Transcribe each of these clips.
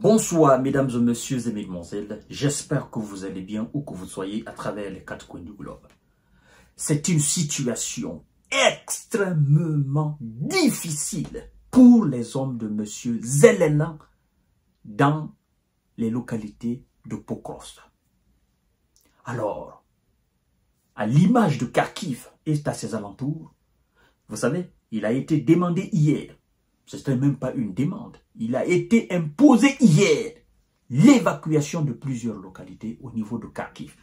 Bonsoir mesdames et messieurs et mesdemoiselles, j'espère que vous allez bien où que vous soyez à travers les quatre coins du globe. C'est une situation extrêmement difficile pour les hommes de monsieur Zelena dans les localités de Pokros. Alors, à l'image de Kharkiv et à ses alentours, vous savez, il a été demandé hier. Ce n'était même pas une demande. Il a été imposé hier l'évacuation de plusieurs localités au niveau de Kharkiv.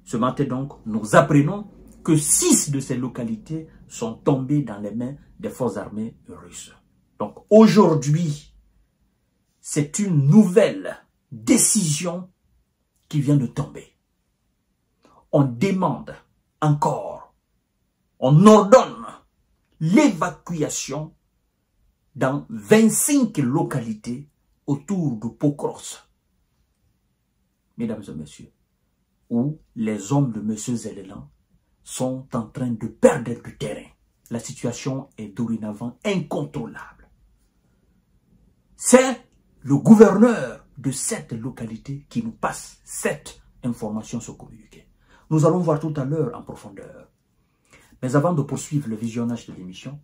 Ce matin donc, nous apprenons que 6 de ces localités sont tombées dans les mains des forces armées russes. Donc aujourd'hui, c'est une nouvelle décision qui vient de tomber. On demande encore, on ordonne l'évacuation dans 25 localités autour de Pokros, mesdames et messieurs, où les hommes de M. Zelena sont en train de perdre du terrain. La situation est dorénavant incontrôlable. C'est le gouverneur de cette localité qui nous passe cette information sur communiqué. Nous allons voir tout à l'heure en profondeur. Mais avant de poursuivre le visionnage de l'émission,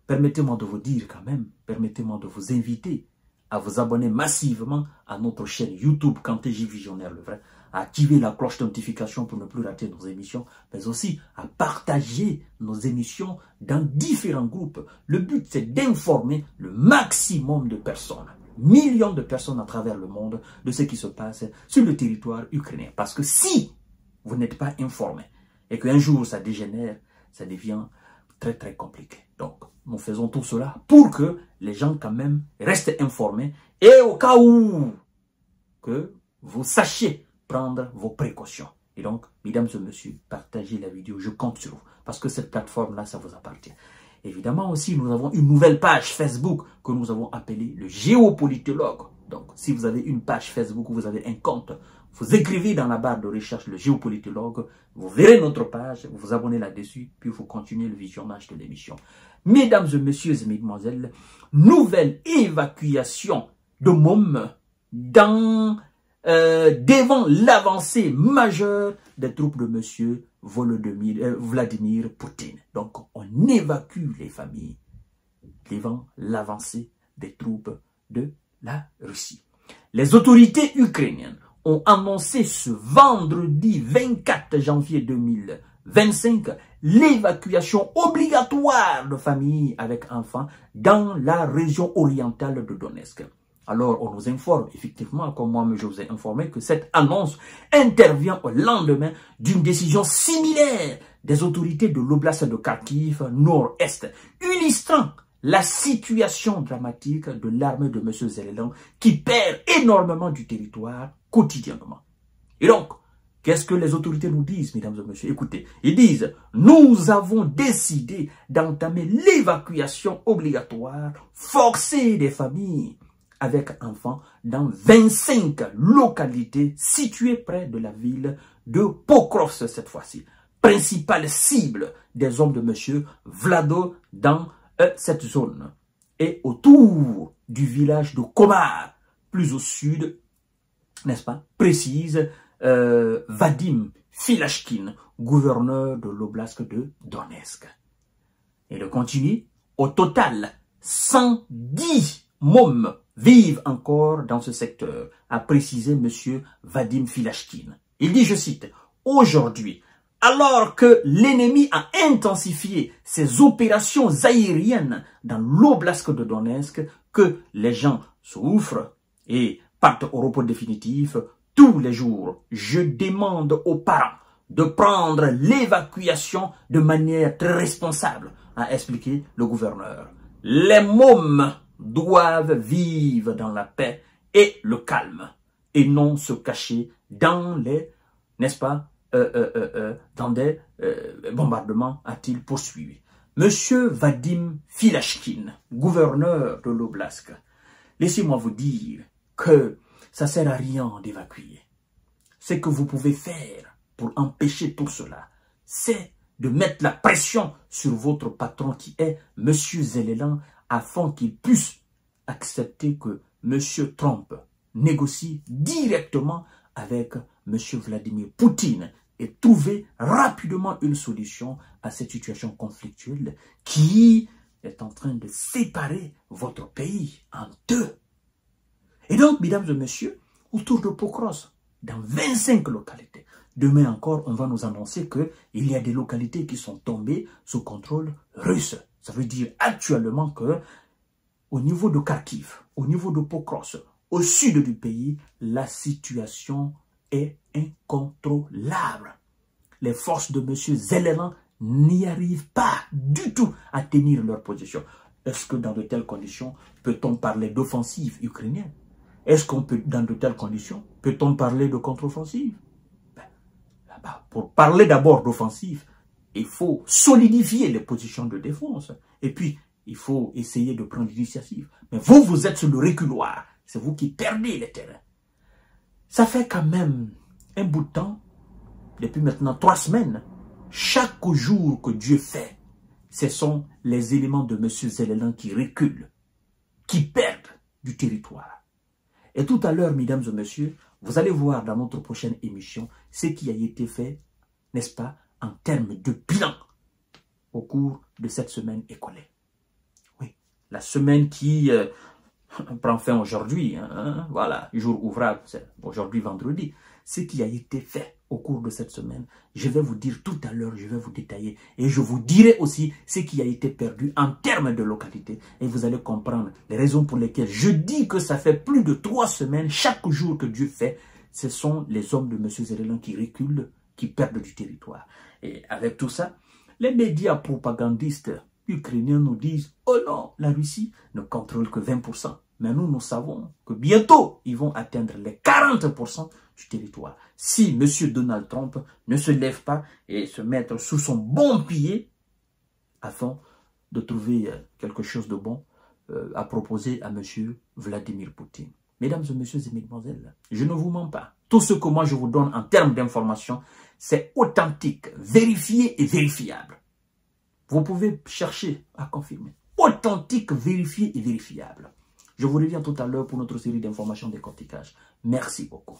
permettez-moi de vous dire quand même, permettez-moi de vous inviter à vous abonner massivement à notre chaîne YouTube Kanteji Visionnaire le vrai, à activer la cloche de notification pour ne plus rater nos émissions, mais aussi à partager nos émissions dans différents groupes. Le but, c'est d'informer le maximum de personnes, millions de personnes à travers le monde, de ce qui se passe sur le territoire ukrainien. Parce que si vous n'êtes pas informé et qu'un jour ça dégénère, ça devient très compliqué. Donc, nous faisons tout cela pour que les gens quand même restent informés et au cas où que vous sachiez prendre vos précautions. Et donc, mesdames et messieurs, partagez la vidéo, je compte sur vous parce que cette plateforme-là, ça vous appartient. Évidemment aussi, nous avons une nouvelle page Facebook que nous avons appelée le géopolitologue. Donc, si vous avez une page Facebook où vous avez un compte, vous écrivez dans la barre de recherche le géopolitologue, vous verrez notre page, vous vous abonnez là-dessus, puis vous continuez le visionnage de l'émission. Mesdames et messieurs et mesdemoiselles, nouvelle évacuation de mômes devant l'avancée majeure des troupes de monsieur Vladimir Poutine. Donc, on évacue les familles devant l'avancée des troupes de la Russie. Les autorités ukrainiennes ont annoncé ce vendredi 24 janvier 2025 l'évacuation obligatoire de familles avec enfants dans la région orientale de Donetsk. Alors, on nous informe, effectivement, comme moi je vous ai informé, que cette annonce intervient au lendemain d'une décision similaire des autorités de l'oblast de Kharkiv nord-est, illustrant la situation dramatique de l'armée de M. Zelena qui perd énormément du territoire quotidiennement. Et donc, qu'est-ce que les autorités nous disent, mesdames et messieurs? Écoutez, ils disent, nous avons décidé d'entamer l'évacuation obligatoire forcée des familles avec enfants dans 25 localités situées près de la ville de Pokros cette fois-ci. Principale cible des hommes de M. Vlado dans cette zone. Et autour du village de Komar, plus au sud, n'est-ce pas, précise Vadim Filashkin, gouverneur de l'oblast de Donetsk. Et de continuer, au total, 110 mômes vivent encore dans ce secteur, a précisé M. Vadim Filashkin. Il dit, je cite, « Aujourd'hui, alors que l'ennemi a intensifié ses opérations aériennes dans l'oblast de Donetsk, que les gens souffrent et partent au repos définitif, tous les jours, je demande aux parents de prendre l'évacuation de manière très responsable, a expliqué le gouverneur. Les mômes doivent vivre dans la paix et le calme, et non se cacher dans les, n'est-ce pas, dans des bombardements, a-t-il poursuivi. Monsieur Vadim Filashkin, gouverneur de l'oblast, laissez-moi vous dire que ça ne sert à rien d'évacuer. Ce que vous pouvez faire pour empêcher tout cela, c'est de mettre la pression sur votre patron qui est Monsieur Zelena afin qu'il puisse accepter que Monsieur Trump négocie directement avec M. Vladimir Poutine et trouver rapidement une solution à cette situation conflictuelle qui est en train de séparer votre pays en deux. Et donc, mesdames et messieurs, autour de Pokros, dans 25 localités, demain encore, on va nous annoncer qu'il y a des localités qui sont tombées sous contrôle russe. Ça veut dire actuellement que au niveau de Kharkiv, au niveau de Pokros, au sud du pays, la situation est incontrôlable. Les forces de M. Zelensky n'y arrivent pas du tout à tenir leur position. Est-ce que dans de telles conditions, peut-on parler d'offensive ukrainienne? Est-ce qu'on peut, dans de telles conditions, peut-on parler de contre-offensive? Là-bas, pour parler d'abord d'offensive, il faut solidifier les positions de défense. Et puis, il faut essayer de prendre l'initiative. Mais vous, vous êtes sur le reculoir. C'est vous qui perdez le terrain. Ça fait quand même un bout de temps, depuis maintenant 3 semaines, chaque jour que Dieu fait, ce sont les éléments de M. Zelensky qui reculent, qui perdent du territoire. Et tout à l'heure, mesdames et messieurs, vous allez voir dans notre prochaine émission ce qui a été fait, n'est-ce pas, en termes de bilan au cours de cette semaine écoulée. Oui, la semaine qui prend fin aujourd'hui, hein, voilà, jour ouvrable, c'est aujourd'hui vendredi. Ce qui a été fait au cours de cette semaine, je vais vous dire tout à l'heure, je vais vous détailler et je vous dirai aussi ce qui a été perdu en termes de localité et vous allez comprendre les raisons pour lesquelles je dis que ça fait plus de 3 semaines, chaque jour que Dieu fait, ce sont les hommes de M. Zelensky qui reculent, qui perdent du territoire. Et avec tout ça, les médias propagandistes ukrainiens nous disent « Oh non, la Russie ne contrôle que 20%. » Mais nous savons que bientôt, ils vont atteindre les 40% du territoire. Si M. Donald Trump ne se lève pas et se mettre sous son bon pied afin de trouver quelque chose de bon à proposer à M. Vladimir Poutine. Mesdames et messieurs et mesdemoiselles, je ne vous mens pas. Tout ce que moi je vous donne en termes d'information, c'est authentique, vérifié et vérifiable. Vous pouvez chercher à confirmer. Authentique, vérifié et vérifiable. Je vous reviens tout à l'heure pour notre série d'informations décortiquage. Merci beaucoup.